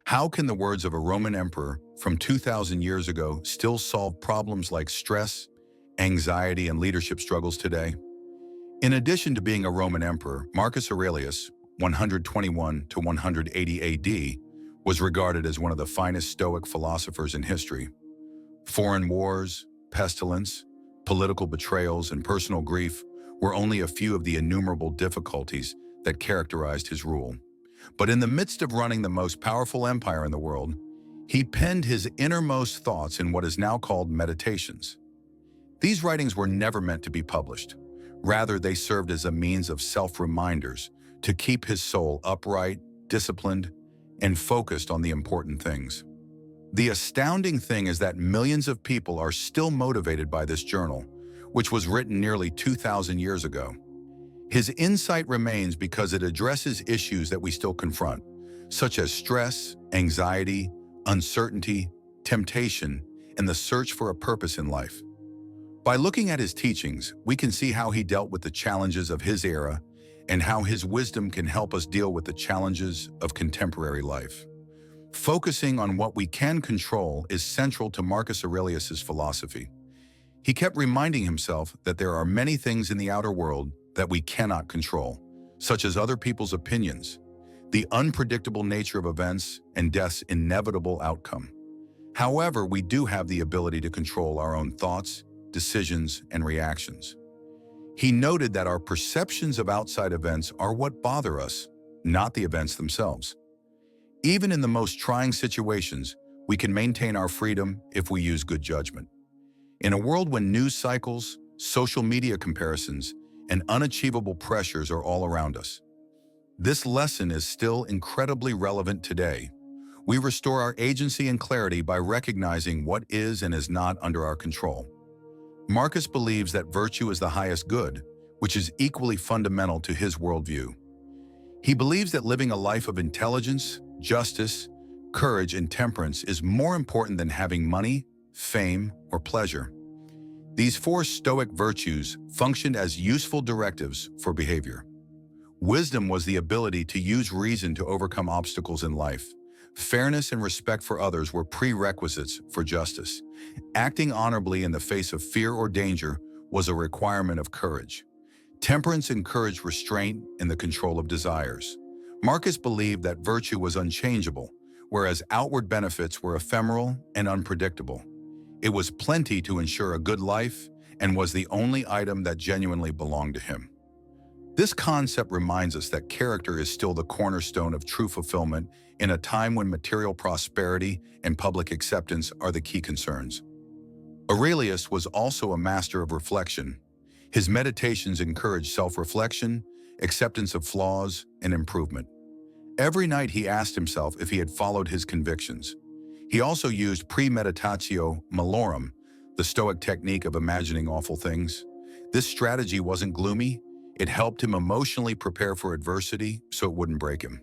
How can the words of a Roman emperor from 2,000 years ago still solve problems like stress, anxiety, and leadership struggles today? In addition to being a Roman emperor, Marcus Aurelius, 121 to 180 AD, was regarded as one of the finest Stoic philosophers in history. Foreign wars, pestilence, political betrayals, and personal grief were only a few of the innumerable difficulties that characterized his rule. But in the midst of running the most powerful empire in the world, he penned his innermost thoughts in what is now called meditations. These writings were never meant to be published. Rather, they served as a means of self-reminders to keep his soul upright, disciplined, and focused on the important things. The astounding thing is that millions of people are still motivated by this journal, which was written nearly 2,000 years ago. His insight remains because it addresses issues that we still confront, such as stress, anxiety, uncertainty, temptation, and the search for a purpose in life. By looking at his teachings, we can see how he dealt with the challenges of his era and how his wisdom can help us deal with the challenges of contemporary life. Focusing on what we can control is central to Marcus Aurelius's philosophy. He kept reminding himself that there are many things in the outer world that we cannot control, such as other people's opinions, the unpredictable nature of events, and death's inevitable outcome. However, we do have the ability to control our own thoughts, decisions, and reactions. He noted that our perceptions of outside events are what bother us, not the events themselves. Even in the most trying situations, we can maintain our freedom if we use good judgment. In a world when news cycles, social media comparisons, and unachievable pressures are all around us, this lesson is still incredibly relevant today. We restore our agency and clarity by recognizing what is and is not under our control. Marcus believes that virtue is the highest good, which is equally fundamental to his worldview. He believes that living a life of intelligence, justice, courage, and temperance is more important than having money, fame, or pleasure. These four Stoic virtues functioned as useful directives for behavior. Wisdom was the ability to use reason to overcome obstacles in life. Fairness and respect for others were prerequisites for justice. Acting honorably in the face of fear or danger was a requirement of courage. Temperance encouraged restraint and the control of desires. Marcus believed that virtue was unchangeable, whereas outward benefits were ephemeral and unpredictable. It was plenty to ensure a good life and was the only item that genuinely belonged to him. This concept reminds us that character is still the cornerstone of true fulfillment in a time when material prosperity and public acceptance are the key concerns. Aurelius was also a master of reflection. His meditations encouraged self-reflection, acceptance of flaws, and improvement. Every night he asked himself if he had followed his convictions. He also used premeditatio malorum, the Stoic technique of imagining awful things. This strategy wasn't gloomy. It helped him emotionally prepare for adversity so it wouldn't break him.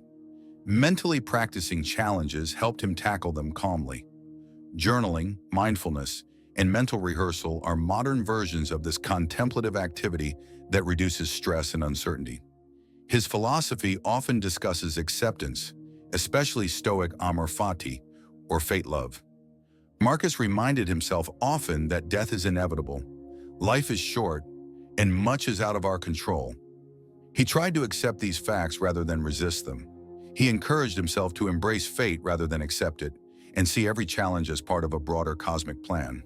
Mentally practicing challenges helped him tackle them calmly. Journaling, mindfulness, and mental rehearsal are modern versions of this contemplative activity that reduces stress and uncertainty. His philosophy often discusses acceptance, especially Stoic amor fati, or fate love. Marcus reminded himself often that death is inevitable, life is short, and much is out of our control. He tried to accept these facts rather than resist them. He encouraged himself to embrace fate rather than accept it, and see every challenge as part of a broader cosmic plan.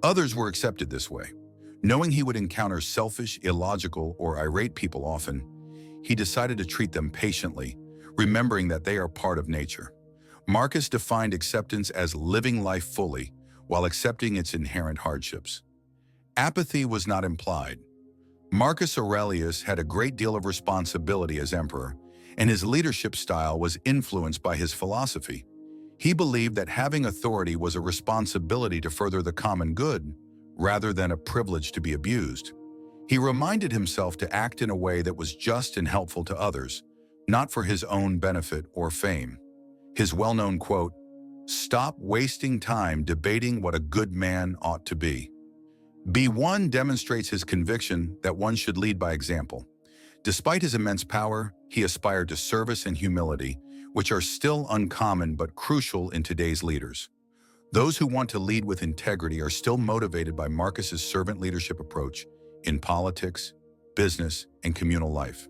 Others were accepted this way. Knowing he would encounter selfish, illogical, or irate people often, he decided to treat them patiently, remembering that they are part of nature. Marcus defined acceptance as living life fully while accepting its inherent hardships. Apathy was not implied. Marcus Aurelius had a great deal of responsibility as emperor, and his leadership style was influenced by his philosophy. He believed that having authority was a responsibility to further the common good, rather than a privilege to be abused. He reminded himself to act in a way that was just and helpful to others, not for his own benefit or fame. His well-known quote, "Stop wasting time debating what a good man ought to be." B1 demonstrates his conviction that one should lead by example. Despite his immense power, he aspired to service and humility, which are still uncommon but crucial in today's leaders. Those who want to lead with integrity are still motivated by Marcus's servant leadership approach in politics, business, and communal life.